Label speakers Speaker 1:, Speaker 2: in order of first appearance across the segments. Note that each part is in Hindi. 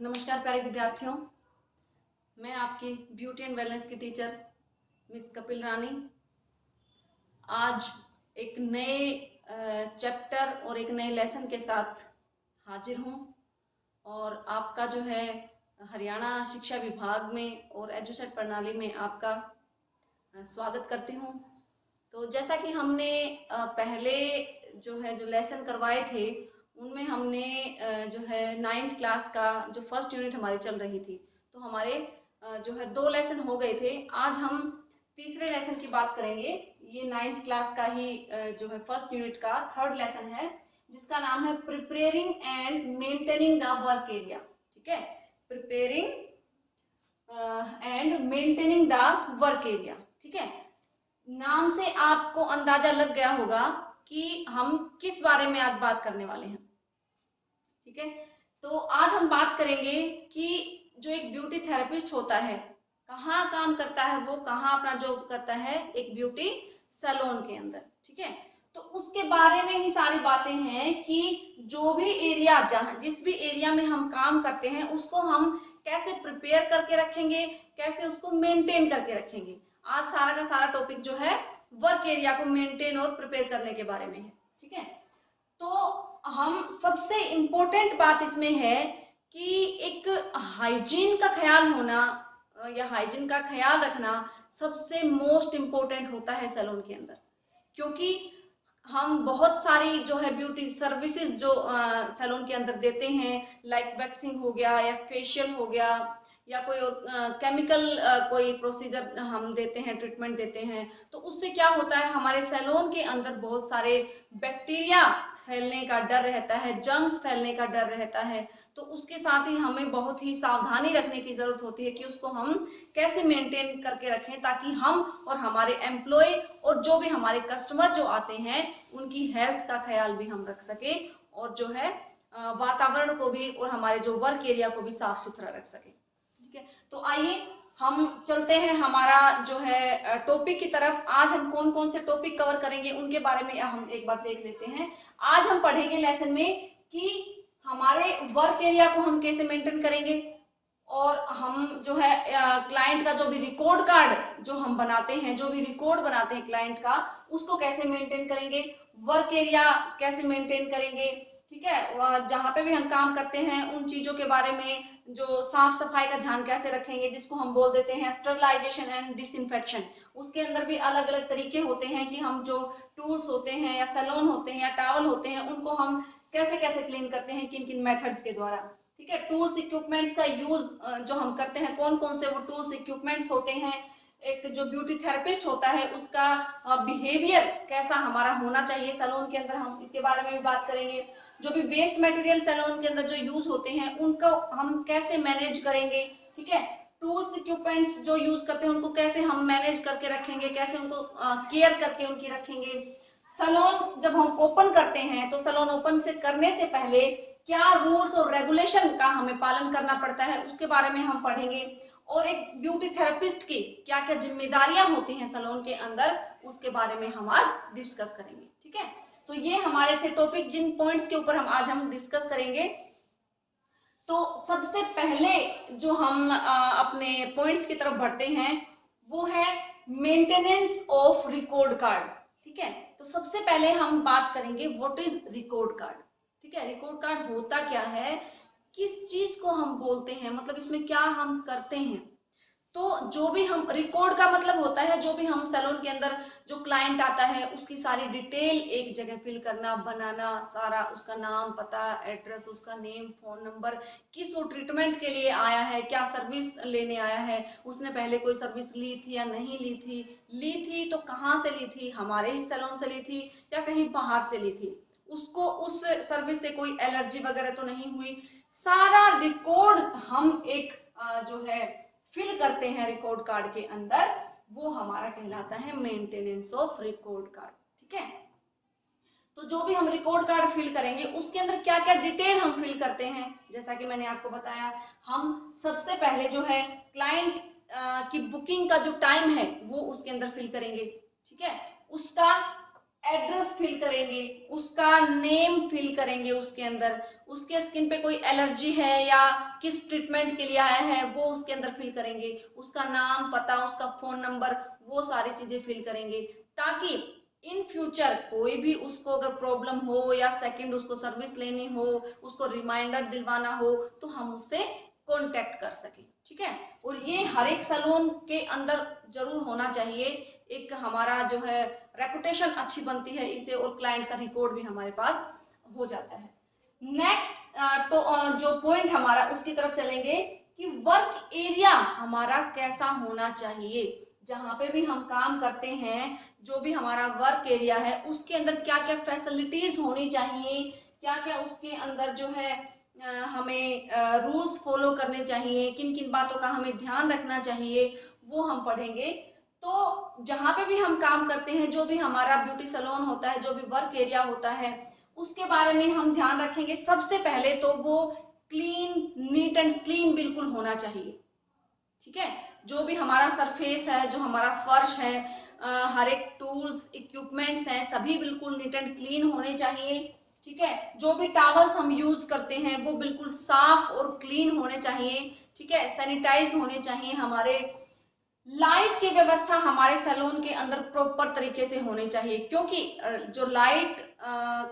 Speaker 1: नमस्कार प्यारे विद्यार्थियों, मैं आपकी ब्यूटी एंड वेलनेस की टीचर मिस कपिल रानी आज एक नए चैप्टर और एक नए लेसन के साथ हाजिर हूँ। और आपका जो है हरियाणा शिक्षा विभाग में और एजुसेट प्रणाली में आपका स्वागत करती हूँ। तो जैसा कि हमने पहले जो लेसन करवाए थे उनमें हमने जो है 9th क्लास का जो फर्स्ट यूनिट हमारी चल रही थी, तो हमारे जो है 2 लेसन हो गए थे। आज हम तीसरे लेसन की बात करेंगे। ये 9th क्लास का ही जो है फर्स्ट यूनिट का थर्ड लेसन है, जिसका नाम है preparing and maintaining the work area. ठीक है, preparing and maintaining the work area. ठीक है, नाम से आपको अंदाजा लग गया होगा कि हम किस बारे में आज बात करने वाले हैं। ठीक है, तो आज हम बात करेंगे कि जो एक ब्यूटी थेरेपिस्ट होता है कहाँ काम करता है, वो कहाँ अपना जॉब करता है, एक ब्यूटी सैलून के अंदर। ठीक है, तो उसके बारे में ही सारी बातें हैं कि जो भी एरिया जहाँ जिस भी एरिया में हम काम करते हैं उसको हम कैसे प्रिपेयर करके रखेंगे, कैसे उसको मेंटेन करके रखेंगे। आज सारा का सारा टॉपिक जो है वर्क एरिया को मेंटेन और प्रिपेयर करने के बारे में है। ठीक है, तो हम सबसे इम्पोर्टेंट बात इसमें है कि एक हाइजीन का ख्याल होना या हाइजीन का ख्याल रखना सबसे मोस्ट इम्पोर्टेंट होता है सैलून के अंदर। क्योंकि हम बहुत सारी जो है ब्यूटी सर्विसेज जो सैलून के अंदर देते हैं, लाइक वैक्सिंग हो गया या फेशियल हो गया या कोई और केमिकल कोई प्रोसीजर हम देते हैं, ट्रीटमेंट देते हैं। तो उससे क्या होता है, हमारे सैलून के अंदर बहुत सारे बैक्टीरिया फैलने का डर रहता है, जर्म्स फैलने का डर रहता है। तो उसके साथ ही हमें बहुत ही सावधानी रखने की जरूरत होती है कि उसको हम कैसे मेंटेन करके रखें, ताकि हम और हमारे एम्प्लॉय और जो भी हमारे कस्टमर जो आते हैं उनकी हेल्थ का ख्याल भी हम रख सके और जो है वातावरण को भी और हमारे जो वर्क एरिया को भी साफ सुथरा रख सके। ठीक है, तो आइए हम चलते हैं हमारा जो है टॉपिक की तरफ। आज हम कौन कौन से टॉपिक कवर करेंगे उनके बारे में हम एक बार देख लेते हैं। आज हम पढ़ेंगे लेसन में कि हमारे वर्क एरिया को हम कैसे मेंटेन करेंगे, और हम जो है क्लाइंट का जो भी रिकॉर्ड कार्ड जो हम बनाते हैं, जो भी रिकॉर्ड बनाते हैं क्लाइंट का, उसको कैसे मेंटेन करेंगे, वर्क एरिया कैसे मेंटेन करेंगे। ठीक है, जहाँ पे भी हम काम करते हैं उन चीजों के बारे में, जो साफ सफाई का ध्यान कैसे रखेंगे, जिसको हम बोल देते हैं स्टरलाइजेशन एंड डिसइंफेक्शन। उसके अंदर भी अलग अलग तरीके होते हैं कि हम जो टूल्स होते हैं या सैलून होते हैं या टॉवल होते हैं उनको हम कैसे कैसे क्लीन करते हैं, किन किन मेथड्स के द्वारा। ठीक है, टूल्स इक्विपमेंट्स का यूज जो हम करते हैं, कौन कौन से वो टूल्स इक्विपमेंट्स होते हैं, एक जो ब्यूटी थेरेपिस्ट होता है उसका बिहेवियर कैसा हमारा होना चाहिए सैलून के अंदर, हम इसके बारे में भी बात करेंगे। जो भी वेस्ट मटेरियल सैलून के अंदर जो यूज होते हैं उनको हम कैसे मैनेज करेंगे। ठीक है, टूल्स इक्विपमेंट्स जो यूज करते हैं उनको कैसे हम मैनेज करके रखेंगे, कैसे उनको केयर करके उनकी रखेंगे। सैलून जब हम ओपन करते हैं तो सैलून ओपन से करने से पहले क्या रूल्स और रेगुलेशन का हमें पालन करना पड़ता है उसके बारे में हम पढ़ेंगे। और एक ब्यूटी थेरेपिस्ट की क्या क्या जिम्मेदारियां होती हैं सैलून के अंदर, उसके बारे में हम आज डिस्कस करेंगे। ठीक है, तो ये हमारे थे टॉपिक, जिन पॉइंट्स के ऊपर आज हम डिस्कस करेंगे। तो सबसे पहले जो हम अपने पॉइंट्स की तरफ बढ़ते हैं वो है मेंटेनेंस ऑफ रिकॉर्ड कार्ड। ठीक है, तो सबसे पहले हम बात करेंगे व्हाट इज रिकॉर्ड कार्ड। ठीक है, रिकॉर्ड कार्ड होता क्या है, किस चीज को हम बोलते हैं, मतलब इसमें क्या हम करते हैं। तो जो भी हम रिकॉर्ड का मतलब होता है, जो भी हम सैलून के अंदर जो क्लाइंट आता है उसकी सारी डिटेल एक जगह फिल करना, बनाना, सारा उसका नाम, पता, एड्रेस, उसका नेम, फोन नंबर, किस वो ट्रीटमेंट के लिए आया है, क्या सर्विस लेने आया है, उसने पहले कोई सर्विस ली थी या नहीं ली थी तो कहाँ से ली थी, हमारे ही सैलून से ली थी या कहीं बाहर से ली थी, उसको उस सर्विस से कोई एलर्जी वगैरह तो नहीं हुई। सारा रिकॉर्ड हम एक जो है फिल करते हैं रिकॉर्ड कार्ड के अंदर, वो हमारा कहलाता है मेंटेनेंस ऑफ रिकॉर्ड कार्ड। ठीक है, तो जो भी हम रिकॉर्ड कार्ड फिल करेंगे उसके अंदर क्या क्या डिटेल हम फिल करते हैं, जैसा कि मैंने आपको बताया, हम सबसे पहले जो है क्लाइंट की बुकिंग का जो टाइम है वो उसके अंदर फिल करेंगे। ठीक है, उसका एड्रेस फिल करेंगे, उसका नेम फिल करेंगे, उसके अंदर उसके स्किन पे कोई एलर्जी है या किस ट्रीटमेंट के लिए आया है वो उसके अंदर फिल करेंगे, उसका नाम, पता, उसका फोन नंबर, वो सारी चीजें फिल करेंगे, ताकि इन फ्यूचर कोई भी उसको अगर प्रॉब्लम हो या सेकंड उसको सर्विस लेनी हो, उसको रिमाइंडर दिलवाना हो, तो हम उससे कांटेक्ट कर सकें। ठीक है, और ये हर एक सैलून के अंदर जरूर होना चाहिए। एक हमारा जो है रेपुटेशन अच्छी बनती है इससे, और क्लाइंट का रिकॉर्ड भी हमारे पास हो जाता है। नेक्स्ट तो जो पॉइंट हमारा उसकी तरफ चलेंगे कि वर्क एरिया हमारा कैसा होना चाहिए। जहां पे भी हम काम करते हैं, जो भी हमारा वर्क एरिया है, उसके अंदर क्या क्या फैसिलिटीज होनी चाहिए, क्या क्या उसके अंदर जो है हमें रूल्स फॉलो करने चाहिए, किन किन बातों का हमें ध्यान रखना चाहिए, वो हम पढ़ेंगे। तो जहां पे भी हम काम करते हैं, जो भी हमारा ब्यूटी सैलून होता है, जो भी वर्क एरिया होता है, उसके बारे में हम ध्यान रखेंगे। सबसे पहले तो वो क्लीन, नीट एंड क्लीन बिल्कुल होना चाहिए। ठीक है, जो भी हमारा सरफेस है, जो हमारा फर्श है, हर एक टूल्स, इक्विपमेंट्स हैं, सभी बिल्कुल नीट एंड क्लीन होने चाहिए। ठीक है, जो भी टॉवल्स हम यूज करते हैं वो बिल्कुल साफ और क्लीन होने चाहिए। ठीक है, सैनिटाइज होने चाहिए हमारे। लाइट की व्यवस्था हमारे सैलून के अंदर प्रॉपर तरीके से होनी चाहिए, क्योंकि जो लाइट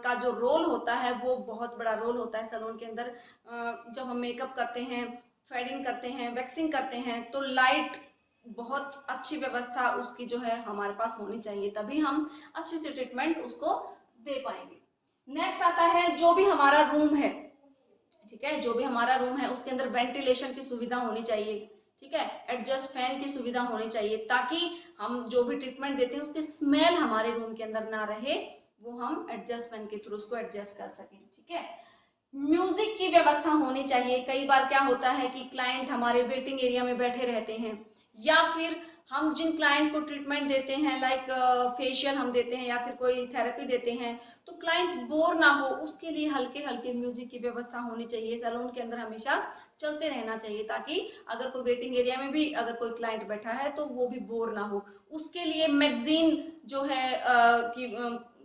Speaker 1: का जो रोल होता है वो बहुत बड़ा रोल होता है सैलून के अंदर। जब हम मेकअप करते हैं, थ्रेडिंग करते हैं, वैक्सिंग करते हैं, तो लाइट बहुत अच्छी व्यवस्था उसकी जो है हमारे पास होनी चाहिए, तभी हम अच्छे से ट्रीटमेंट उसको दे पाएंगे। नेक्स्ट आता है जो भी हमारा रूम है। ठीक है, जो भी हमारा रूम है उसके अंदर वेंटिलेशन की सुविधा होनी चाहिए। ठीक है, एडजस्ट फैन की सुविधा होनी चाहिए, ताकि हम जो भी ट्रीटमेंट देते हैं उसकी स्मेल हमारे रूम के अंदर ना रहे, वो हम एडजस्ट फैन के थ्रू उसको एडजस्ट कर सकें। ठीक है, म्यूजिक की व्यवस्था होनी चाहिए। कई बार क्या होता है कि क्लाइंट हमारे वेटिंग एरिया में बैठे रहते हैं, या फिर हम जिन क्लाइंट को ट्रीटमेंट देते हैं, लाइक फेशियल हम देते हैं या फिर कोई थेरेपी देते हैं, तो क्लाइंट बोर ना हो, उसके लिए हल्के हल्के म्यूजिक की व्यवस्था होनी चाहिए। सैलून के अंदर हमेशा चलते रहना चाहिए, ताकि अगर कोई वेटिंग एरिया में भी अगर कोई क्लाइंट बैठा है तो वो भी बोर ना हो। उसके लिए मैगजीन जो है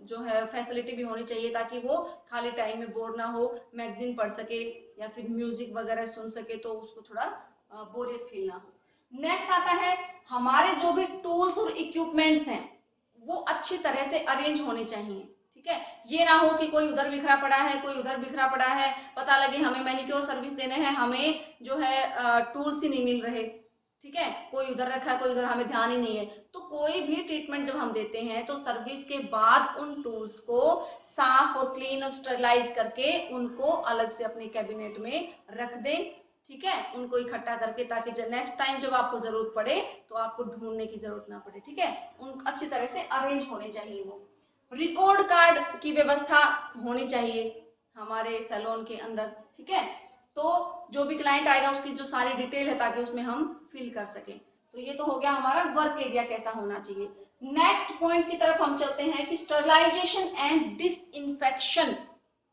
Speaker 1: जो है फैसिलिटी भी होनी चाहिए, ताकि वो खाली टाइम में बोर ना हो, मैगजीन पढ़ सके या फिर म्यूजिक वगैरह सुन सके, तो उसको थोड़ा बोरियत फील ना हो। नेक्स्ट आता है हमारे जो भी टूल्स और इक्विपमेंट्स हैं वो अच्छी तरह से अरेंज होने चाहिए। ठीक है, ये ना हो कि कोई उधर बिखरा पड़ा है, कोई उधर बिखरा पड़ा है, पता लगे हमें मैनिक्योर सर्विस देने हैं, हमें जो है टूल्स ही नहीं मिल रहे। ठीक है, कोई उधर रखा है, कोई उधर, हमें ध्यान ही नहीं है। तो कोई भी ट्रीटमेंट जब हम देते हैं तो सर्विस के बाद उन टूल्स को साफ और क्लीन और स्टरलाइज करके उनको अलग से अपने कैबिनेट में रख दें। ठीक है, उनको इकट्ठा करके, ताकि नेक्स्ट टाइम जब आपको जरूरत पड़े तो आपको ढूंढने की जरूरत ना पड़े। ठीक है, उन अच्छी तरह से अरेंज होने चाहिए वो। रिकॉर्ड कार्ड की व्यवस्था होनी चाहिए हमारे सैलून के अंदर। ठीक है, तो जो भी क्लाइंट आएगा उसकी जो सारी डिटेल है, ताकि उसमें हम फिल कर सकें। तो ये तो हो गया हमारा वर्क एरिया कैसा होना चाहिए। नेक्स्ट पॉइंट की तरफ हम चलते हैं कि sterilisation and disinfection.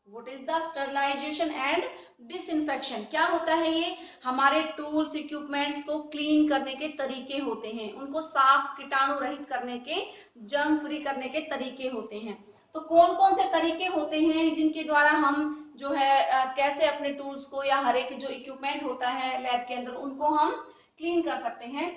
Speaker 1: What is the sterilisation and disinfection? क्या होता है ये? हमारे टूल्स, इक्विपमेंट्स को क्लीन करने के तरीके होते हैं, उनको साफ, कीटाणु रहित करने के, जर्म फ्री करने के तरीके होते हैं। तो कौन कौन से तरीके होते हैं जिनके द्वारा हम जो है कैसे अपने टूल्स को या हर एक जो इक्विपमेंट होता है लैब के अंदर उनको हम क्लीन कर सकते हैं?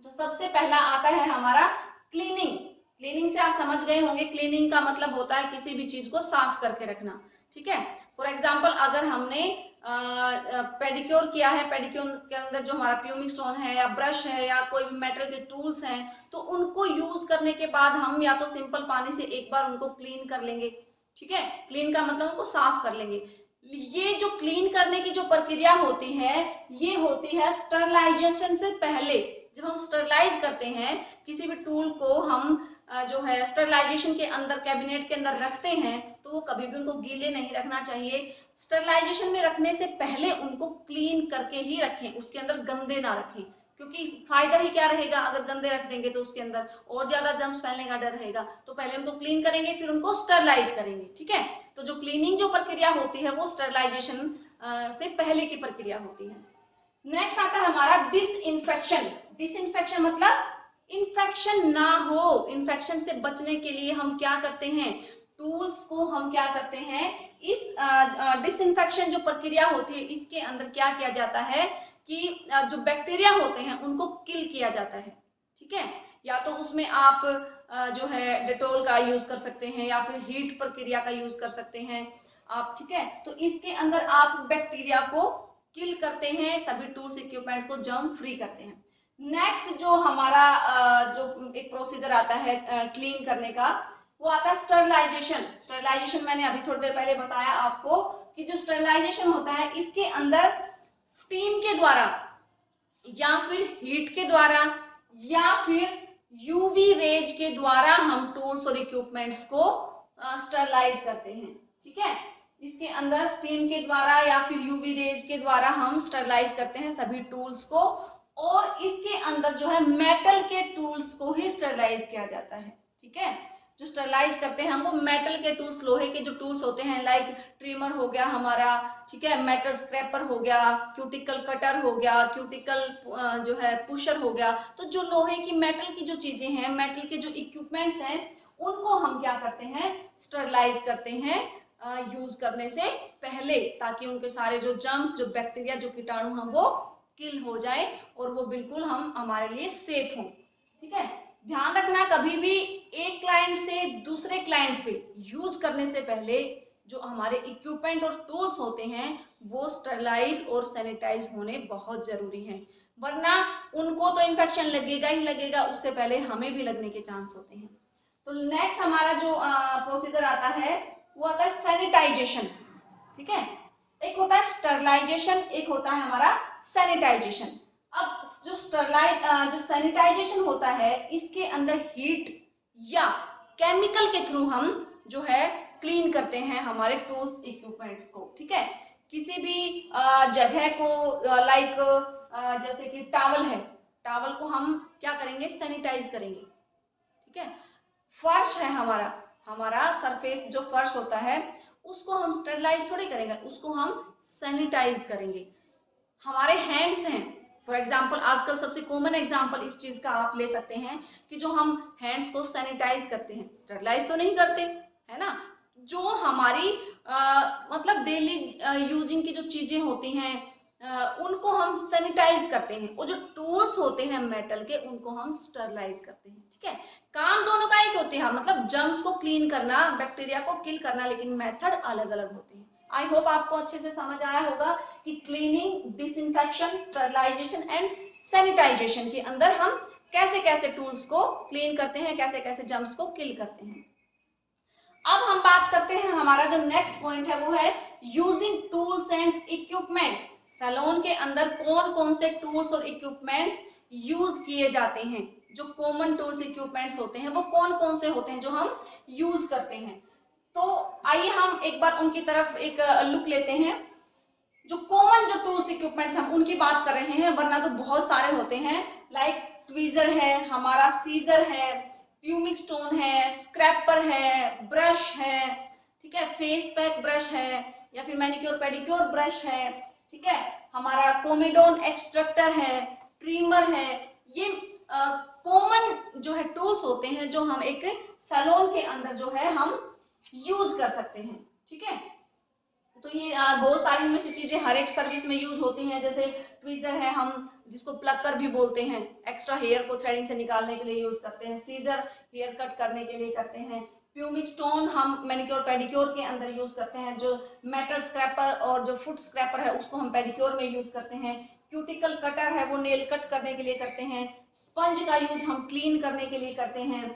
Speaker 1: तो सबसे पहला आता है हमारा क्लीनिंग। क्लीनिंग से आप समझ गए होंगे, क्लीनिंग का मतलब होता है किसी भी चीज को साफ करके रखना। ठीक है, फॉर एग्जाम्पल अगर हमने पेडिक्योर किया है, पेडिक्योर के अंदर जो हमारा प्यूमिक स्टोन है या ब्रश है या कोई भी मेटल के टूल्स हैं, तो उनको यूज करने के बाद हम या तो सिंपल पानी से एक बार उनको क्लीन कर लेंगे। ठीक है, क्लीन का मतलब उनको साफ कर लेंगे। ये जो क्लीन करने की जो प्रक्रिया होती है, ये होती है स्टरलाइजेशन से पहले। जब हम स्टरलाइज करते हैं किसी भी टूल को, हम जो है स्टरलाइजेशन के अंदर, कैबिनेट के अंदर रखते हैं, तो वो कभी भी उनको गीले नहीं रखना चाहिए। स्टरलाइजेशन में रखने से पहले उनको क्लीन करके ही रखें, उसके अंदर गंदे ना रखें, क्योंकि फायदा ही क्या रहेगा? अगर गंदे रख देंगे तो उसके अंदर और ज्यादा जर्म्स फैलने का डर रहेगा। तो पहले उनको क्लीन करेंगे, फिर उनको स्टरलाइज करेंगे। ठीक है, तो जो क्लीनिंग जो प्रक्रिया होती है वो स्टरलाइजेशन से पहले की प्रक्रिया होती है। नेक्स्ट आता है हमारा डिसइंफेक्शन। डिसइंफेक्शन मतलब इन्फेक्शन ना हो, इन्फेक्शन से बचने के लिए हम क्या करते हैं, टूल्स को हम क्या करते हैं, इस डिसइंफेक्शन जो प्रक्रिया होती है इसके अंदर क्या किया जाता है कि जो बैक्टीरिया होते हैं उनको किल किया जाता है। ठीक है, या तो उसमें आप जो है डेटॉल का यूज कर सकते हैं या फिर हीट प्रक्रिया का यूज कर सकते हैं आप। ठीक है, तो इसके अंदर आप बैक्टीरिया को किल करते हैं, सभी टूल्स इक्विपमेंट को जर्म फ्री करते हैं। नेक्स्ट जो हमारा जो एक प्रोसीजर आता है क्लीन करने का, वो आता है स्टरलाइजेशन। स्टरलाइजेशन मैंने अभी थोड़ी देर पहले बताया आपको कि जो स्टरलाइजेशन होता है इसके अंदर स्टीम के द्वारा या फिर हीट के द्वारा या फिर यूवी रेज के द्वारा हम टूल्स और इक्विपमेंट्स को स्टरलाइज करते हैं। ठीक है, इसके अंदर स्टीम के द्वारा या फिर यूवी रेज के द्वारा हम स्टरलाइज करते हैं सभी टूल्स को, और इसके अंदर जो है मेटल के टूल्स को ही स्टरलाइज किया जाता है। ठीक है, जो स्टरलाइज करते हैं हम वो मेटल के टूल्स, लोहे के जो टूल्स होते हैं लाइक ट्रिमर हो गया हमारा, ठीक है, मेटल स्क्रैपर हो गया, क्यूटिकल कटर हो गया, क्यूटिकल जो है पुशर हो गया। तो जो लोहे की मेटल की जो चीजें हैं, मेटल के जो इक्विपमेंट्स हैं, उनको हम क्या करते हैं, स्टरलाइज करते हैं यूज करने से पहले, ताकि उनके सारे जो जर्म्स, जो बैक्टीरिया, जो कीटाणु हैं वो किल हो जाए और वो बिल्कुल हम हमारे लिए सेफ हों। ठीक है, ध्यान रखना कभी भी एक क्लाइंट से दूसरे क्लाइंट पे यूज करने से पहले जो हमारे इक्विपमेंट और टूल्स होते हैं वो स्टरलाइज और सैनिटाइज होने बहुत जरूरी हैं, वरना उनको तो इन्फेक्शन लगेगा ही लगेगा, उससे पहले हमें भी लगने के चांस होते हैं। तो नेक्स्ट हमारा जो प्रोसीजर आता है वो आता है सैनिटाइजेशन। ठीक है, एक होता है स्टरलाइजेशन, एक होता है हमारा सैनिटाइजेशन। अब जो जो सैनिटाइजेशन होता है इसके अंदर हीट या केमिकल के थ्रू हम जो है क्लीन करते हैं हमारे टूल्स इक्विपमेंट्स को। ठीक है, किसी भी जगह को लाइक जैसे कि टॉवल है, टॉवल को हम क्या करेंगे, सैनिटाइज करेंगे। ठीक है, फर्श है हमारा, हमारा सरफेस जो फर्श होता है उसको हम स्टरलाइज थोड़ी करेंगे, उसको हम सैनिटाइज करेंगे। हमारे हैंड्स हैं, फॉर एग्जाम्पल आजकल सबसे कॉमन एग्जाम्पल इस चीज का आप ले सकते हैं कि जो हम हैंड्स को सैनिटाइज करते हैं, स्टरलाइज तो नहीं करते, है ना। जो हमारी मतलब डेली यूजिंग की जो चीजें होती हैं उनको हम सैनिटाइज करते हैं, और जो टूल्स होते हैं मेटल के उनको हम स्टरलाइज करते हैं। ठीक है, काम दोनों का एक होते हैं, मतलब जर्म्स को क्लीन करना, बैक्टीरिया को किल करना, लेकिन मेथड अलग अलग होते हैं। आई होप आपको अच्छे से समझ आया होगा कि cleaning, disinfection, sterilisation and sanitisation के अंदर हम कैसे कैसे टूल्स को क्लीन करते हैं, कैसे कैसे जर्म्स को किल करते हैं। अब हम बात करते हैं, हमारा जो नेक्स्ट पॉइंट है वो है using tools and equipments. Salon के अंदर कौन कौन से टूल्स और इक्विपमेंट्स यूज किए जाते हैं, जो कॉमन टूल्स इक्विपमेंट्स होते हैं वो कौन कौन से होते हैं जो हम यूज करते हैं। तो आइए हम एक बार उनकी तरफ एक लुक लेते हैं। जो कॉमन जो टूल्स इक्विपमेंट्स हम उनकी बात कर रहे हैं, वरना तो बहुत सारे होते हैं, लाइक ट्वीजर है हमारा, सीजर है, प्यूमिक स्टोन है, स्क्रैपर है, ब्रश है, ठीक है, फेस पैक ब्रश है, या फिर मैनिक्योर पेडिक्योर ब्रश है, ठीक है, हमारा कोमेडोन एक्सट्रैक्टर है, ट्रिमर है। ये कॉमन जो है टूल्स होते हैं जो हम एक सैलून के अंदर जो है हम यूज कर सकते हैं। ठीक है, तो ये बहुत सारी इनमें से चीजें हर एक सर्विस में यूज होती हैं। जैसे ट्वीजर है, हम जिसको प्लकर भी बोलते हैं, एक्स्ट्रा हेयर को थ्रेडिंग से निकालने के लिए यूज करते हैं। सीजर हेयर कट करने के लिए करते हैं। प्यूमिक स्टोन हम मैनिक्योर पेडिक्योर के अंदर यूज करते हैं। जो मेटल स्क्रैपर और जो फुट स्क्रैपर है उसको हम पेडिक्योर में यूज करते हैं। क्यूटिकल कटर है वो नेल कट करने के लिए करते हैं। स्पंज का यूज हम क्लीन करने के लिए करते हैं।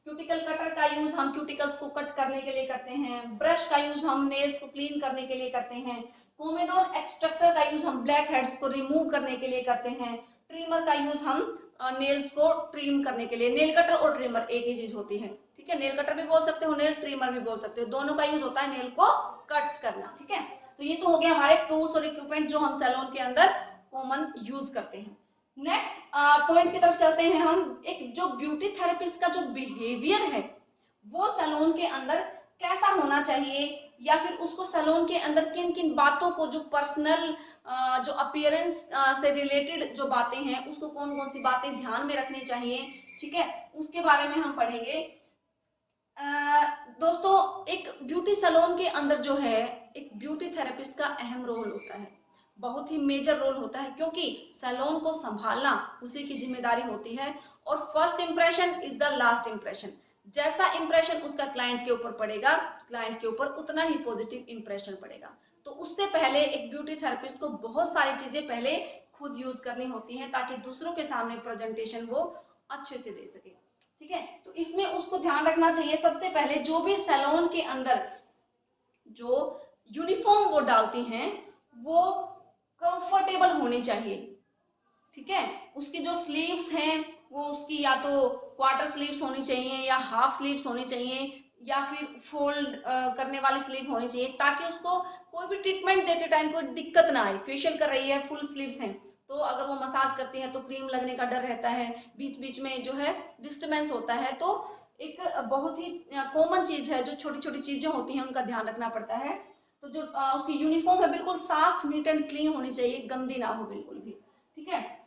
Speaker 1: क्यूटिकल कटर का यूज हम क्यूटिकल्स को कट करने के लिए करते हैं। ब्रश का यूज हम नेल्स को क्लीन करने के लिए करते हैं। कोमेडोन एक्सट्रैक्टर का यूज हम ब्लैक हेड्स को रिमूव करने के लिए करते हैं। ट्रिमर का यूज हम नेल्स को ट्रिम करने के लिए, नेल कटर और ट्रिमर एक ही चीज होती है। ठीक है, नेल कटर भी बोल सकते हो, नेल ट्रिमर भी बोल सकते हो, दोनों का यूज होता है नेल को कट्स करना। ठीक है, तो ये तो हो गया हमारे टूल्स और इक्विपमेंट जो हम सैलून के अंदर कॉमन यूज करते हैं। नेक्स्ट पॉइंट की तरफ चलते हैं हम। एक जो ब्यूटी थेरेपिस्ट का जो बिहेवियर है वो सैलून के अंदर कैसा होना चाहिए, या फिर उसको सैलून के अंदर किन किन बातों को, जो पर्सनल जो अपीयरेंस से रिलेटेड जो बातें हैं उसको कौन कौन सी बातें ध्यान में रखनी चाहिए, ठीक है, उसके बारे में हम पढ़ेंगे। दोस्तों एक ब्यूटी सैलून के अंदर जो है एक ब्यूटी थेरेपिस्ट का अहम रोल होता है, बहुत ही मेजर रोल होता है, क्योंकि सैलून को संभालना उसी की जिम्मेदारी होती है। और first impression is the last impression. जैसा इंप्रेशन उसका क्लाइंट के ऊपर पड़ेगा, क्लाइंट के ऊपर उतना ही पॉजिटिव इंप्रेशन पड़ेगा। तो उससे पहले एक ब्यूटी थेरेपिस्ट को बहुत सारी चीजें पहले खुद यूज करनी होती हैं ताकि दूसरों के सामने प्रेजेंटेशन वो अच्छे से दे सके। ठीक है, तो इसमें उसको ध्यान रखना चाहिए सबसे पहले जो भी सैलून के अंदर जो यूनिफॉर्म वो डालती हैं वो कंफर्टेबल होनी चाहिए। ठीक है, उसकी जो स्लीव्स हैं वो उसकी या तो क्वार्टर स्लीव्स होनी चाहिए या हाफ स्लीव्स होनी चाहिए या फिर फोल्ड करने वाली स्लीव होनी चाहिए, ताकि उसको कोई भी ट्रीटमेंट देते टाइम कोई दिक्कत ना आए। फेशियल कर रही है, फुल स्लीव्स हैं, तो अगर वो मसाज करती है तो क्रीम लगने का डर रहता है, बीच बीच में जो है डिस्टर्बेंस होता है। तो एक बहुत ही कॉमन चीज है, जो छोटी छोटी चीजें होती हैं उनका ध्यान रखना पड़ता है। तो जो उसकी यूनिफॉर्म है बिल्कुल साफ, नीट एंड क्लीन होनी चाहिए, गंदी ना हो बिल्कुल भी। ठीक है,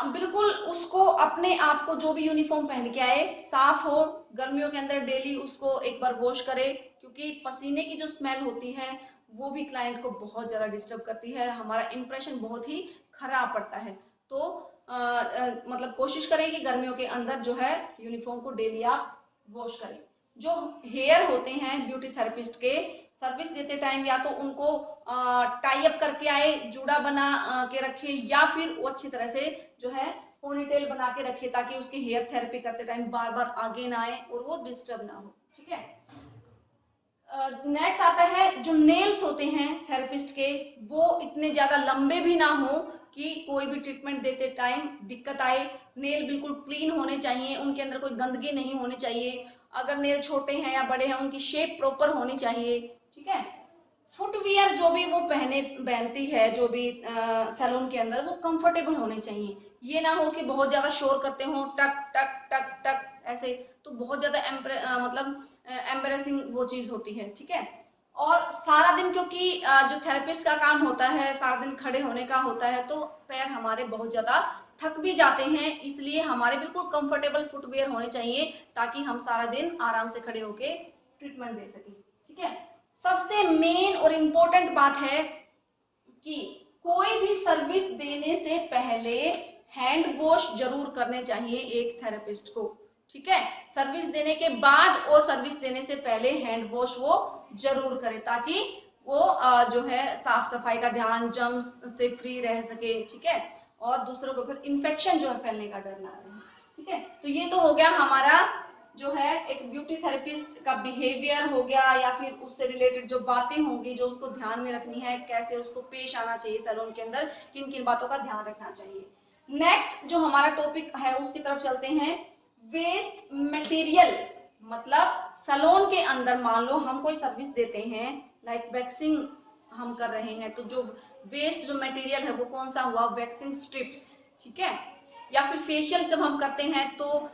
Speaker 1: बिल्कुल उसको अपने आप को जो भी यूनिफॉर्म पहन के आए साफ हो। गर्मियों के अंदर डेली उसको एक बार वॉश करे, क्योंकि पसीने की जो स्मेल होती है वो भी क्लाइंट को बहुत ज़्यादा डिस्टर्ब करती है, हमारा इंप्रेशन बहुत ही खराब पड़ता है। तो मतलब कोशिश करें कि गर्मियों के अंदर जो है यूनिफॉर्म को डेली आप वॉश करें। जो हेयर होते हैं ब्यूटी थेरेपिस्ट के, सर्विस देते टाइम या तो उनको टाई अप करके आए, जूड़ा बना के रखे, या फिर वो अच्छी तरह से जो है पोनीटेल बना के रखे, ताकि उसके हेयर थेरेपी करते टाइम बार बार आगे ना आए और वो डिस्टर्ब ना हो। ठीक है, नेक्स्ट आता है जो नेल्स होते हैं थेरेपिस्ट के, वो इतने ज्यादा लंबे भी ना हो कि कोई भी ट्रीटमेंट देते टाइम दिक्कत आए। नेल बिल्कुल क्लीन होने चाहिए, उनके अंदर कोई गंदगी नहीं होनी चाहिए। अगर नेल छोटे हैं या बड़े हैं उनकी शेप प्रॉपर होनी चाहिए। ठीक है, फुटवियर जो भी वो पहनती है जो भी सैलून के अंदर, वो कंफर्टेबल होने चाहिए। ये ना हो कि बहुत ज्यादा शोर करते हो, टक टक टक टक ऐसे, तो बहुत ज्यादा मतलब एम्बरेसिंग वो चीज होती है। ठीक है, और सारा दिन क्योंकि जो थेरेपिस्ट का काम होता है सारा दिन खड़े होने का होता है, तो पैर हमारे बहुत ज्यादा थक भी जाते हैं, इसलिए हमारे बिल्कुल कंफर्टेबल फुटवियर होने चाहिए ताकि हम सारा दिन आराम से खड़े होके ट्रीटमेंट दे सकें। ठीक है, सबसे मेन और इम्पोर्टेंट बात है कि कोई भी सर्विस देने से पहले हैंड वॉश जरूर करने चाहिए एक थेरेपिस्ट को। ठीक है, सर्विस देने के बाद और सर्विस देने से पहले हैंड वॉश वो जरूर करे, ताकि वो जो है साफ सफाई का ध्यान, जर्म्स से फ्री रह सके। ठीक है, और दूसरों को फिर इन्फेक्शन जो है फैलने का डर ना रहे। ठीक है, तो ये तो हो गया हमारा जो है एक ब्यूटी थेरेपिस्ट का बिहेवियर हो गया, या फिर उससे रिलेटेड जो बातें होंगी जो उसको ध्यान में रखनी है, कैसे उसको पेश आना चाहिए सैलून के अंदर, किन किन बातों का ध्यान रखना चाहिए। नेक्स्ट जो हमारा टॉपिक है उसकी तरफ चलते हैं। वेस्ट मटेरियल, मतलब सैलून के अंदर मान लो हम कोई सर्विस देते हैं, लाइक वैक्सिंग हम कर रहे हैं, तो जो वेस्ट जो मटेरियल है वो कौन सा हुआ, वैक्सिंग स्ट्रिप्स। ठीक है, या फिर फेशियल जब हम करते हैं तो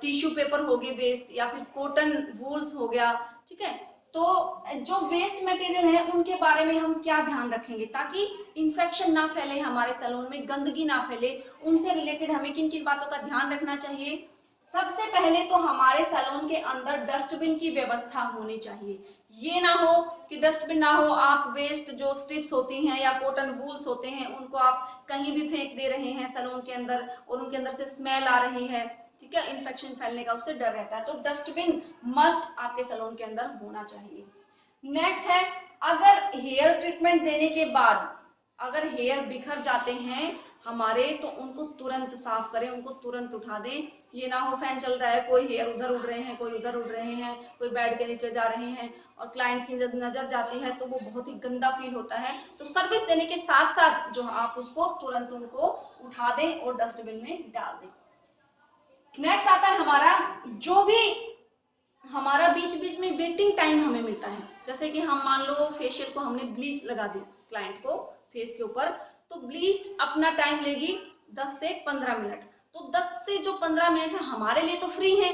Speaker 1: टिश्यू पेपर हो गए वेस्ट, या फिर कॉटन वूल्स हो गया। ठीक है, तो जो वेस्ट मटेरियल है उनके बारे में हम क्या ध्यान रखेंगे ताकि इन्फेक्शन ना फैले, हमारे सैलून में गंदगी ना फैले, उनसे रिलेटेड हमें किन किन बातों का ध्यान रखना चाहिए। सबसे पहले तो हमारे सैलून के अंदर डस्टबिन की व्यवस्था होनी चाहिए। ये ना हो कि डस्टबिन ना हो, आप वेस्ट जो स्ट्रिप्स होती हैं या कॉटन वूल्स होते हैं उनको आप कहीं भी फेंक दे रहे हैं सैलून के अंदर, और उनके अंदर से स्मेल आ रही है। ठीक है, इन्फेक्शन फैलने का उससे डर रहता है, तो डस्टबिन मस्ट आपके सैलून के अंदर होना चाहिए। नेक्स्ट है, अगर हेयर ट्रीटमेंट देने के बाद अगर हेयर बिखर जाते हैं हमारे, तो उनको तुरंत साफ करें, उनको तुरंत उठा दें। ये ना हो फैन चल रहा है, कोई हेयर उधर उड़ रहे हैं, कोई उधर उड़ रहे हैं, कोई बेड के नीचे जा रहे हैं, और क्लाइंट की जब नजर जाती है तो वो बहुत ही गंदा फील होता है। तो सर्विस देने के साथ साथ जो आप उसको तुरंत उनको उठा दें और डस्टबिन में डाल दें। नेक्स्ट आता है हमारा, जो भी हमारा बीच बीच में वेटिंग टाइम हमें मिलता है, जैसे कि हम मान लो फेशियल को हमने ब्लीच लगा दी क्लाइंट को फेस के ऊपर, तो ब्लीच अपना टाइम लेगी 10 से 15 मिनट। तो 10 से जो 15 मिनट है हमारे लिए तो फ्री है,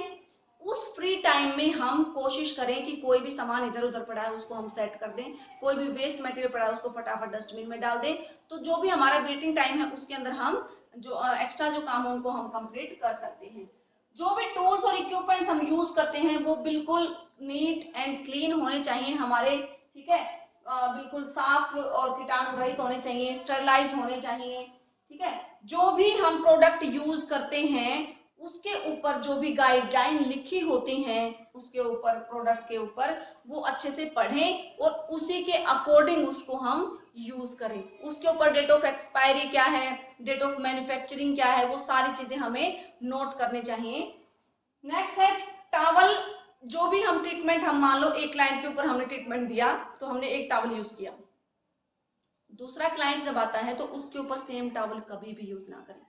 Speaker 1: उस फ्री टाइम में हम कोशिश करें कि कोई भी सामान इधर उधर पड़ा है उसको हम सेट कर दें, कोई भी वेस्ट मटेरियल पड़ा है उसको फटाफट डस्टबिन में डाल दें। तो जो भी हमारा वेटिंग टाइम है उसके अंदर हम जो एक्स्ट्रा जो काम है उनको हम कंप्लीट कर सकते हैं। जो भी टूल्स और इक्विपमेंट्स हम यूज करते हैं वो बिल्कुल नीट एंड क्लीन होने चाहिए हमारे, ठीक है, बिल्कुल साफ और कीटाणु रहित होने चाहिए, स्टरलाइज होने चाहिए, ठीक है। जो भी हम प्रोडक्ट यूज करते हैं उसके ऊपर जो भी गाइडलाइन लिखी होती हैं उसके ऊपर, प्रोडक्ट के ऊपर, वो अच्छे से पढ़ें और उसी के अकॉर्डिंग उसको हम यूज करें। उसके ऊपर डेट ऑफ एक्सपायरी क्या है, डेट ऑफ मैन्युफैक्चरिंग क्या है, वो सारी चीजें हमें नोट करनी चाहिए। नेक्स्ट है टॉवल। जो भी हम ट्रीटमेंट, हम मान लो एक क्लाइंट के ऊपर हमने ट्रीटमेंट दिया तो हमने एक टॉवल यूज किया, दूसरा क्लाइंट जब आता है तो उसके ऊपर सेम टॉवल कभी भी यूज ना करें,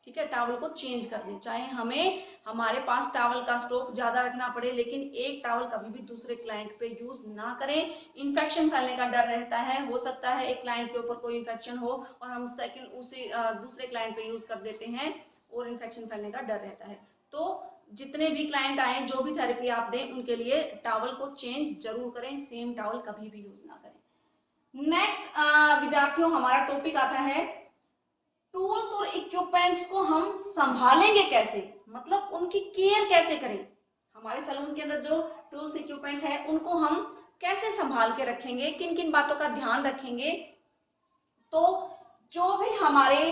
Speaker 1: ठीक है। टॉवल को चेंज कर दें, चाहे हमें हमारे पास टॉवल का स्टॉक ज्यादा रखना पड़े, लेकिन एक टॉवल कभी भी दूसरे क्लाइंट पे यूज ना करें। इन्फेक्शन फैलने का डर रहता है, हो सकता है एक क्लाइंट के ऊपर कोई इन्फेक्शन हो और हम सेकंड उसी दूसरे क्लाइंट पे यूज कर देते हैं और इन्फेक्शन फैलने का डर रहता है। तो जितने भी क्लाइंट आए, जो भी थेरेपी आप दें, उनके लिए टॉवल को चेंज जरूर करें, सेम टॉवल कभी भी यूज ना करें। नेक्स्ट विद्यार्थियों, हमारा टॉपिक आता है टूल्स और इक्विपमेंट्स को हम संभालेंगे कैसे, मतलब उनकी केयर कैसे करें। हमारे सैलून के अंदर जो टूल्स इक्विपमेंट है उनको हम कैसे संभाल के रखेंगे, किन किन बातों का ध्यान रखेंगे। तो जो भी हमारे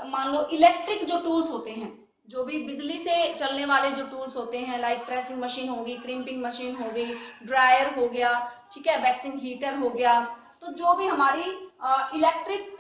Speaker 1: मान लो इलेक्ट्रिक जो टूल्स होते हैं, जो भी बिजली से चलने वाले जो टूल्स होते हैं, लाइक प्रेसिंग मशीन होगी, क्रिम्पिंग मशीन हो गई, ड्रायर हो गया, ठीक है, वैक्सिंग हीटर हो गया। तो जो भी हमारी इलेक्ट्रिक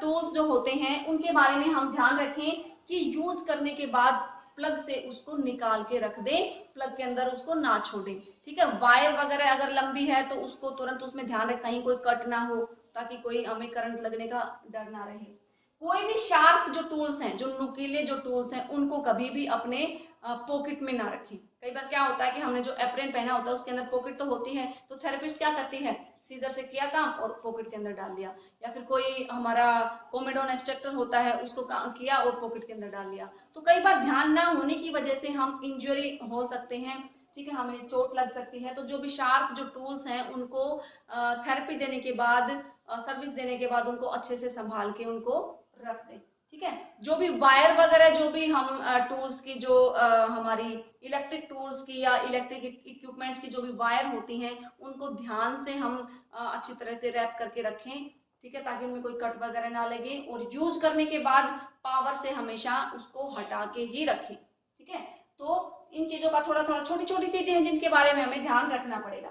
Speaker 1: टूल्स जो होते हैं उनके बारे में हम ध्यान रखें कि यूज करने के बाद प्लग से उसको निकाल के रख दें, प्लग के अंदर उसको ना छोड़ें, ठीक है। वायर वगैरह अगर लंबी है तो उसको तुरंत उसमें ध्यान रखें कहीं कोई कट ना हो, ताकि कोई हमें करंट लगने का डर ना रहे। कोई भी शार्प जो टूल्स हैं, जो नुकीले जो टूल्स हैं, उनको कभी भी अपने पॉकेट में ना रखें। कई बार क्या होता है कि हमने जो एप्रेन पहना होता है उसके अंदर पॉकेट तो होती है, तो थेरेपिस्ट क्या करती है, सीजर से किया काम और पॉकेट के अंदर डाल लिया, या फिर कोई हमारा कोमेडोन एक्सट्रैक्टर होता है उसको किया और पॉकेट के अंदर डाल लिया। तो कई बार ध्यान ना होने की वजह से हम इंजरी हो सकते हैं, ठीक है, हमें चोट लग सकती है। तो जो भी शार्प जो टूल्स हैं उनको थेरेपी देने के बाद, सर्विस देने के बाद उनको अच्छे से संभाल के उनको रख दें, ठीक है। जो भी वायर वगैरह, जो भी हम टूल्स की जो हमारी इलेक्ट्रिक टूल्स की या इलेक्ट्रिक इक्विपमेंट्स की जो भी वायर होती हैं उनको ध्यान से हम अच्छी तरह से रैप करके रखें, ठीक है, ताकि उनमें कोई कट वगैरह ना लगे। और यूज करने के बाद पावर से हमेशा उसको हटा के ही रखें, ठीक है। तो इन चीजों का थोड़ा थोड़ा, छोटी छोटी चीजें हैं जिनके बारे में हमें ध्यान रखना पड़ेगा।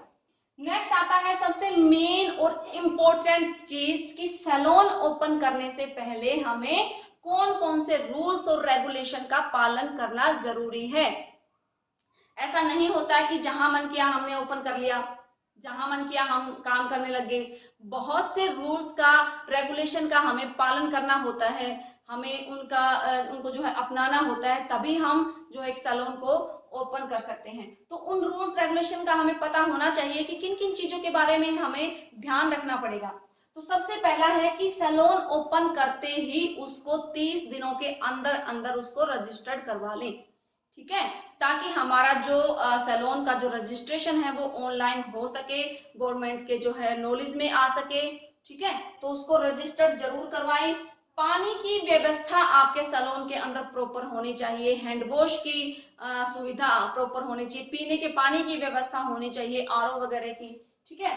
Speaker 1: नेक्स्ट आता है सबसे मेन और इम्पोर्टेंट चीज कि सैलून ओपन करने से पहले हमें कौन कौन से रूल्स और रेगुलेशन का पालन करना जरूरी है। ऐसा नहीं होता है कि जहां मन किया हमने ओपन कर लिया, जहां मन किया हम काम करने लगे। बहुत से रूल्स का, रेगुलेशन का हमें पालन करना होता है, हमें उनको जो है अपनाना होता है, तभी हम जो है एक सैलून को ओपन कर सकते हैं। तो उन रूल्स रेगुलेशन का हमें पता होना चाहिए कि किन किन चीजों के बारे में हमें ध्यान रखना पड़ेगा। तो सबसे पहला है कि सैलून ओपन करते ही उसको 30 दिनों के अंदर अंदर उसको रजिस्टर्ड करवा लें, ठीक है, ताकि हमारा जो सैलून का जो रजिस्ट्रेशन है वो ऑनलाइन हो सके, गवर्नमेंट के जो है नॉलेज में आ सके, ठीक है। तो उसको रजिस्टर्ड जरूर करवाएं। पानी की व्यवस्था आपके सैलून के अंदर प्रॉपर होनी चाहिए, हैंड वॉश की सुविधा प्रॉपर होनी चाहिए, पीने के पानी की व्यवस्था होनी चाहिए, आरओ वगैरह की, ठीक है।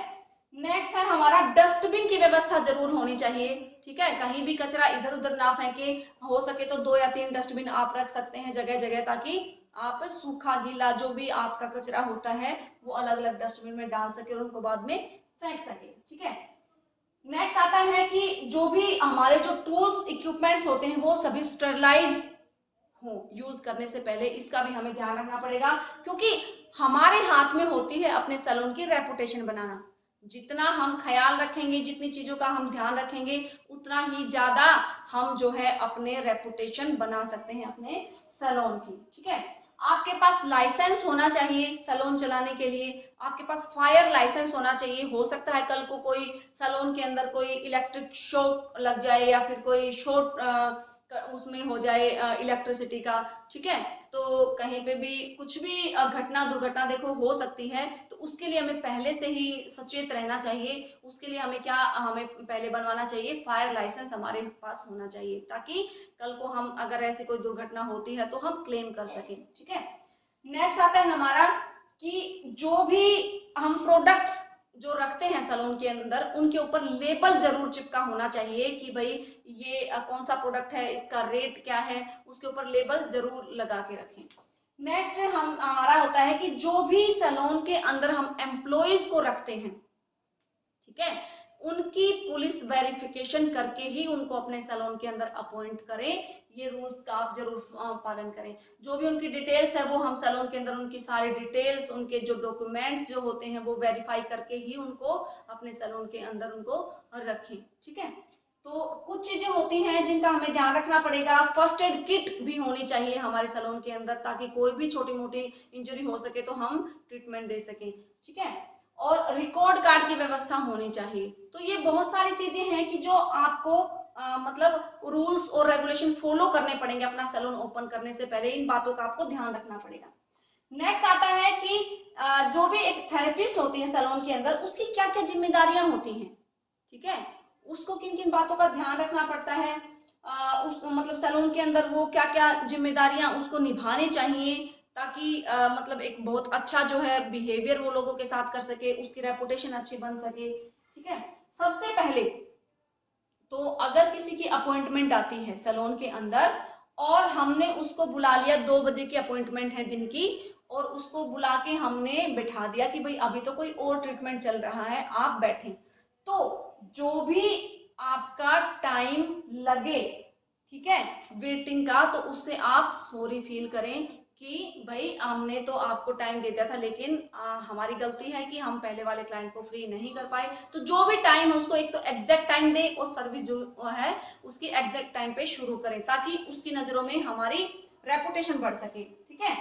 Speaker 1: नेक्स्ट है हमारा डस्टबिन की व्यवस्था जरूर होनी चाहिए, ठीक है, कहीं भी कचरा इधर उधर ना फेंके। हो सके तो 2 या 3 डस्टबिन आप रख सकते हैं जगह जगह, ताकि आप सूखा गीला जो भी आपका कचरा होता है वो अलग अलग डस्टबिन में डाल सके और उनको बाद में फेंक सके, ठीक है। नेक्स्ट आता है कि जो भी हमारे जो टूल्स इक्विपमेंट्स होते हैं वो सभी स्टरलाइज हो यूज करने से पहले, इसका भी हमें ध्यान रखना पड़ेगा, क्योंकि हमारे हाथ में होती है अपने सैलून की रेपुटेशन बनाना। जितना हम ख्याल रखेंगे, जितनी चीजों का हम ध्यान रखेंगे, उतना ही ज्यादा हम जो है अपने रेपुटेशन बना सकते हैं अपने सैलून की, ठीक है। आपके पास लाइसेंस होना चाहिए सैलून चलाने के लिए, आपके पास फायर लाइसेंस होना चाहिए। हो सकता है कल को कोई सैलून के अंदर कोई इलेक्ट्रिक शॉक लग जाए या फिर कोई शॉर्ट उसमें हो जाए इलेक्ट्रिसिटी का, ठीक है। तो कहीं पे भी कुछ भी घटना दुर्घटना देखो हो सकती है, तो उसके लिए हमें पहले से ही सचेत रहना चाहिए। उसके लिए हमें क्या हमें पहले बनवाना चाहिए, फायर लाइसेंस हमारे पास होना चाहिए, ताकि कल को हम अगर ऐसी कोई दुर्घटना होती है तो हम क्लेम कर सकें। ठीक है, नेक्स्ट आता है हमारा कि जो भी हम प्रोडक्ट्स जो रखते हैं सैलून के अंदर, उनके ऊपर लेबल जरूर चिपका होना चाहिए कि भाई ये कौन सा प्रोडक्ट है, इसका रेट क्या है, उसके ऊपर लेबल जरूर लगा के रखें। नेक्स्ट हमारा होता है कि जो भी सैलून के अंदर हम एम्प्लॉइज को रखते हैं, ठीक है, उनकी पुलिस वेरिफिकेशन करके ही उनको अपने सैलून के अंदर अपॉइंट करें। ये रूल्स का आप जरूर पालन करें। जो भी उनकी डिटेल्स है वो हम सैलून के अंदर उनकी सारी डिटेल्स, उनके जो डॉक्यूमेंट्स जो होते हैं वो वेरीफाई करके ही उनको अपने सैलून के अंदर उनको रखें। ठीक है, तो कुछ चीजें होती हैं जिनका हमें ध्यान रखना पड़ेगा। फर्स्ट एड किट भी होनी चाहिए हमारे सैलून के अंदर, ताकि कोई भी छोटी मोटी इंजरी हो सके तो हम ट्रीटमेंट दे सकें। ठीक है, और रिकॉर्ड कार्ड की व्यवस्था होनी चाहिए। तो ये बहुत सारी चीजें हैं कि जो आपको मतलब रूल्स और रेगुलेशन फॉलो करने पड़ेंगे अपना सैलून ओपन करने से पहले। इन बातों का आपको ध्यान रखना पड़ेगा। नेक्स्ट आता है कि जो भी एक थेरेपिस्ट होती है सैलून के अंदर, उसकी क्या क्या जिम्मेदारियां होती हैं। ठीक है, उसको किन किन बातों का ध्यान रखना पड़ता है, उस मतलब सैलून के अंदर वो क्या क्या जिम्मेदारियां उसको निभानी चाहिए, ताकि मतलब एक बहुत अच्छा जो है बिहेवियर वो लोगों के साथ कर सके, उसकी रेपुटेशन अच्छी बन सके। ठीक है, सबसे पहले तो अगर किसी की अपॉइंटमेंट आती है सैलून के अंदर और हमने उसको बुला लिया, 2 बजे की अपॉइंटमेंट है दिन की, और उसको बुला के हमने बैठा दिया कि भाई अभी तो कोई और ट्रीटमेंट चल रहा है, आप बैठें, तो जो भी आपका टाइम लगे, ठीक है, वेटिंग का, तो उससे आप सॉरी फील करें कि भाई हमने तो आपको टाइम दे दिया था, लेकिन हमारी गलती है कि हम पहले वाले क्लाइंट को फ्री नहीं कर पाए। तो जो भी टाइम है उसको एक तो एग्जैक्ट टाइम दे और सर्विस जो है उसकी एग्जैक्ट टाइम पे शुरू करें, ताकि उसकी नजरों में हमारी रेपुटेशन बढ़ सके। ठीक है,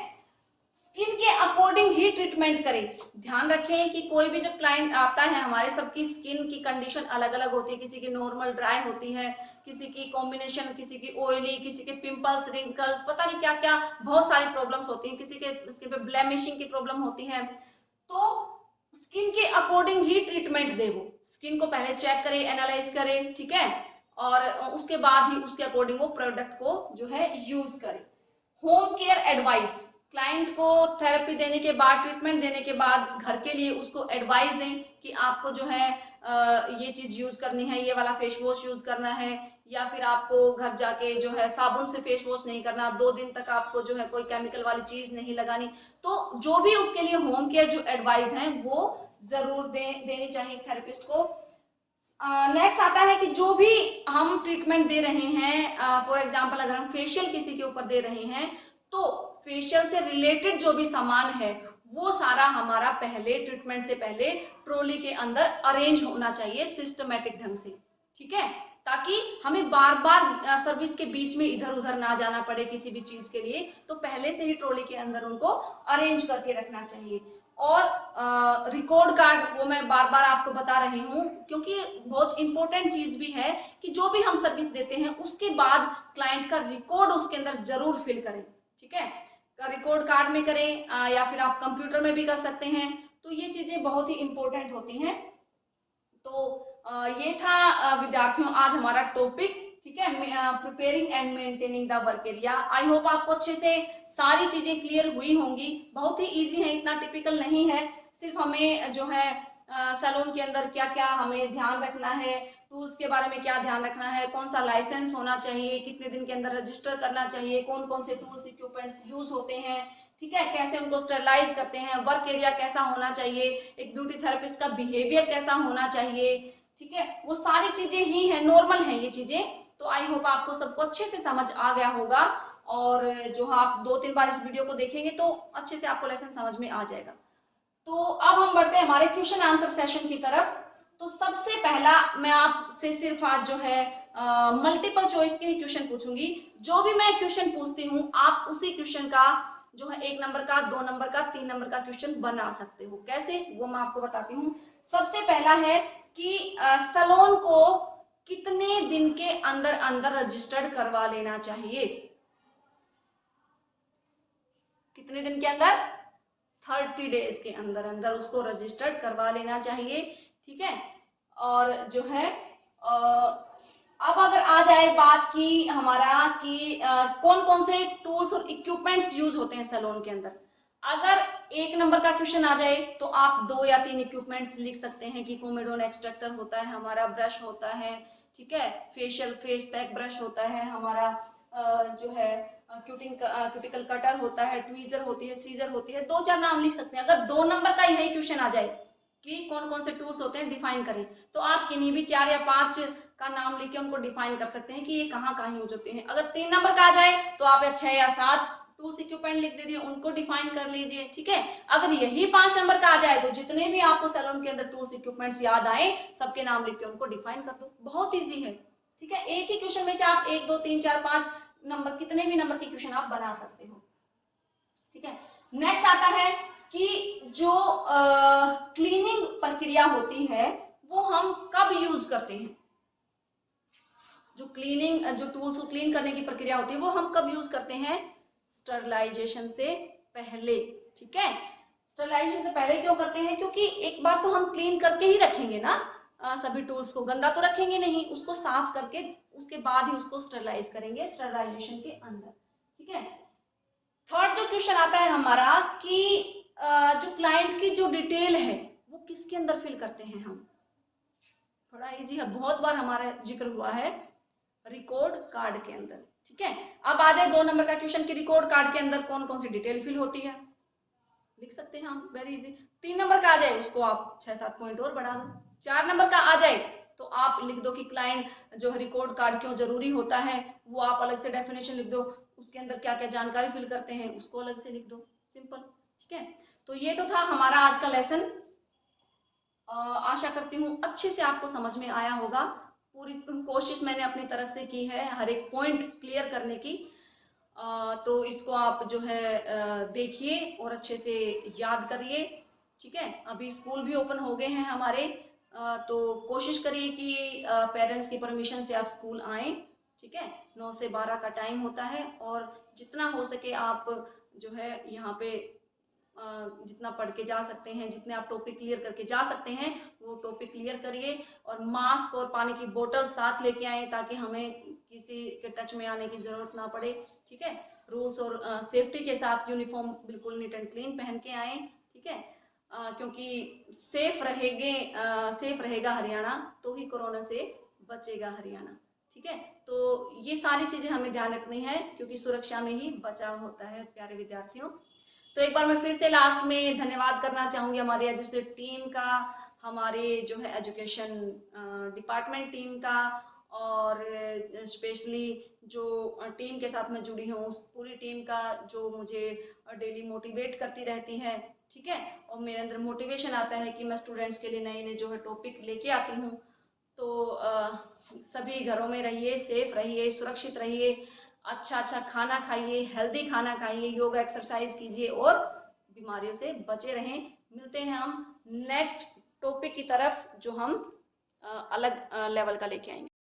Speaker 1: स्किन के अकॉर्डिंग ही ट्रीटमेंट करें। ध्यान रखें कि कोई भी जब क्लाइंट आता है, हमारे सबकी स्किन की कंडीशन अलग अलग होती है। किसी की नॉर्मल ड्राई होती है, किसी की कॉम्बिनेशन, किसी की ऑयली, किसी के पिंपल्स, रिंकल्स, पता नहीं क्या क्या बहुत सारी प्रॉब्लम्स होती हैं, किसी के स्किन पे ब्लेमिशिंग की प्रॉब्लम होती है। तो स्किन के अकॉर्डिंग ही ट्रीटमेंट दे, वो स्किन को पहले चेक करे, एनालाइज करे, ठीक है, और उसके बाद ही उसके अकॉर्डिंग वो प्रोडक्ट को जो है यूज करे। होम केयर एडवाइस, क्लाइंट को थेरेपी देने के बाद, ट्रीटमेंट देने के बाद घर के लिए उसको एडवाइस दें कि आपको जो है ये चीज यूज करनी है, ये वाला फेस वॉश यूज करना है, या फिर आपको घर जाके जो है साबुन से फेस वॉश नहीं करना, 2 दिन तक आपको जो है कोई केमिकल वाली चीज नहीं लगानी। तो जो भी उसके लिए होम केयर जो एडवाइस है वो जरूर देनी चाहिए थेरेपिस्ट को। नेक्स्ट आता है कि जो भी हम ट्रीटमेंट दे रहे हैं, फॉर एग्जांपल अगर हम फेशियल किसी के ऊपर दे रहे हैं, तो फेशियल से रिलेटेड जो भी सामान है वो सारा हमारा पहले ट्रीटमेंट से पहले ट्रॉली के अंदर अरेंज होना चाहिए सिस्टमेटिक ढंग से। ठीक है, ताकि हमें बार बार सर्विस के बीच में इधर उधर ना जाना पड़े किसी भी चीज के लिए, तो पहले से ही ट्रॉली के अंदर उनको अरेंज करके रखना चाहिए। और रिकॉर्ड कार्ड, वो मैं बार बार आपको बता रही हूँ क्योंकि बहुत इंपॉर्टेंट चीज भी है कि जो भी हम सर्विस देते हैं उसके बाद क्लाइंट का रिकॉर्ड उसके अंदर जरूर फिल करें। ठीक है, रिकॉर्ड कार्ड में करें या फिर आप कंप्यूटर में भी कर सकते हैं। तो ये चीजें बहुत ही इंपॉर्टेंट होती हैं। तो ये था विद्यार्थियों आज हमारा टॉपिक। ठीक है, preparing and maintaining the work area. I hope आपको अच्छे से सारी चीजें क्लियर हुई होंगी। बहुत ही इजी है, इतना टिपिकल नहीं है। सिर्फ हमें जो है सैलून के अंदर क्या क्या हमें ध्यान रखना है, टूल्स के बारे में क्या ध्यान रखना है, कौन सा लाइसेंस होना चाहिए, कितने दिन के अंदर रजिस्टर करना चाहिए, कौन कौन से टूल्स इक्विपमेंट्स यूज होते हैं, ठीक है, कैसे उनको स्टरलाइज करते हैं, वर्क एरिया कैसा होना चाहिए, एक ब्यूटी थेरेपिस्ट का बिहेवियर कैसा होना चाहिए। ठीक है, वो सारी चीजें ही है, नॉर्मल है ये चीजें। तो आई होप आपको सबको अच्छे से समझ आ गया होगा, और जो आप 2-3 बार इस वीडियो को देखेंगे तो अच्छे से आपको लेसन समझ में आ जाएगा। तो अब हम बढ़ते हैं हमारे क्वेश्चन आंसर सेशन की तरफ। तो सबसे पहला मैं आपसे सिर्फ आज जो है मल्टीपल चॉइस के ही क्वेश्चन पूछूंगी। जो भी मैं क्वेश्चन पूछती हूँ आप उसी क्वेश्चन का जो है 1 नंबर का, 2 नंबर का, 3 नंबर का क्वेश्चन बना सकते हो। कैसे, वो मैं आपको बताती हूँ। सबसे पहला है कि सैलून को कितने दिन के अंदर अंदर रजिस्टर्ड करवा लेना चाहिए। कितने दिन के अंदर? 30 डेज के अंदर अंदर उसको रजिस्टर्ड करवा लेना चाहिए, ठीक है। और जो है अब अगर आ जाए बात की हमारा कि कौन कौन से टूल्स और इक्विपमेंट्स यूज होते हैं सैलून के अंदर। अगर 1 नंबर का क्वेश्चन आ जाए तो आप 2 या 3 इक्विपमेंट्स लिख सकते हैं कि कोमेडोन एक्सट्रैक्टर होता है, हमारा ब्रश होता है, ठीक है, फेशियल फेस पैक ब्रश होता है, हमारा जो है क्यूटिकल कटर होता है, ट्वीजर होती है, सीजर होती है, 2-4 नाम लिख सकते हैं। अगर 2 नंबर का यही क्वेश्चन आ जाए कि कौन कौन से टूल्स होते हैं डिफाइन करें, तो आप किन्हीं भी 4 या 5 का नाम लिख के उनको डिफाइन कर सकते हैं कि ये कहाँ कहाँ यूज होते हैं। अगर 3 नंबर का आ जाए तो आप 6 या 7 टूल्स इक्विपमेंट लिख दीजिए, उनको डिफाइन कर लीजिए, ठीक है। अगर यही 5 नंबर का आ जाए तो जितने भी आपको सैलून के अंदर टूल्स इक्विपमेंट्स याद आए सबके नाम लिख के उनको डिफाइन कर दो, बहुत ईजी है, ठीक है। एक ही क्वेश्चन में से आप 1 2 3 4 5 नंबर, कितने भी नंबर के क्वेश्चन आप बना सकते हो, ठीक है। नेक्स्ट आता है कि जो क्लीनिंग प्रक्रिया होती है वो हम कब यूज करते हैं। जो क्लीनिंग, जो टूल्स को क्लीन करने की प्रक्रिया होती है वो हम कब यूज करते हैं? स्टरलाइजेशन से पहले, ठीक है। स्टरलाइजेशन से पहले क्यों करते हैं? क्योंकि एक बार तो हम क्लीन करके ही रखेंगे ना, सभी टूल्स को गंदा तो रखेंगे नहीं, उसको साफ करके उसके बाद ही उसको स्टरलाइज करेंगे स्टरलाइजेशन के अंदर, ठीक है। थर्ड जो क्वेश्चन आता है हमारा कि जो क्लाइंट की जो डिटेल है वो किसके अंदर फिल करते हैं हम। थोड़ा इजी है, बहुत बार हमारा जिक्र हुआ है, रिकॉर्ड कार्ड के अंदर, ठीक है। अब आ जाए 2 नंबर का क्वेश्चन कि रिकॉर्ड कार्ड के अंदर कौन कौन सी डिटेल फिल होती है, लिख सकते हैं हम, वेरी इजी। 3 नंबर का आ जाए उसको आप 6-7 पॉइंट और बढ़ा दो। 4 नंबर का आ जाए तो आप लिख दो कि क्लाइंट जो रिकॉर्ड कार्ड क्यों जरूरी होता है, वो आप अलग से डेफिनेशन लिख दो, उसके अंदर क्या क्या जानकारी फिल करते हैं उसको अलग से लिख दो, सिंपल, ठीक है। तो ये तो था हमारा आज का लेसन। आशा करती हूँ अच्छे से आपको समझ में आया होगा। पूरी कोशिश मैंने अपनी तरफ से की है हर एक पॉइंट क्लियर करने की। तो इसको आप जो है देखिए और अच्छे से याद करिए, ठीक है। अभी स्कूल भी ओपन हो गए हैं हमारे, तो कोशिश करिए कि पेरेंट्स की परमिशन से आप स्कूल आएँ, ठीक है। 9 से 12 का टाइम होता है और जितना हो सके आप जो है यहाँ पे जितना पढ़ के जा सकते हैं, जितने आप टॉपिक क्लियर करके जा सकते हैं वो टॉपिक क्लियर करिए। और मास्क और पानी की बोतल साथ लेके आए ताकि हमें किसी के टच में आने की जरूरत ना पड़े, ठीक है। रूल्स और सेफ्टी के साथ यूनिफॉर्म बिल्कुल नीट एंड क्लीन पहन के आए, ठीक है। क्योंकि सेफ रहेगा हरियाणा तो ही कोरोना से बचेगा हरियाणा, ठीक है। तो ये सारी चीजें हमें ध्यान रखनी है क्योंकि सुरक्षा में ही बचाव होता है प्यारे विद्यार्थियों। तो एक बार मैं फिर से लास्ट में धन्यवाद करना चाहूंगी हमारी एजुकेशन टीम का, हमारे जो है एजुकेशन डिपार्टमेंट टीम का, और स्पेशली जो टीम के साथ मैं जुड़ी हूँ उस पूरी टीम का जो मुझे डेली मोटिवेट करती रहती है, ठीक है। और मेरे अंदर मोटिवेशन आता है कि मैं स्टूडेंट्स के लिए नए नए जो है टॉपिक लेके आती हूँ। तो सभी घरों में रहिए, सेफ रहिए, सुरक्षित रहिए, अच्छा अच्छा खाना खाइए, हेल्दी खाना खाइए, योगा एक्सरसाइज कीजिए और बीमारियों से बचे रहें। मिलते हैं हम नेक्स्ट टॉपिक की तरफ जो हम अलग लेवल का लेके आएंगे।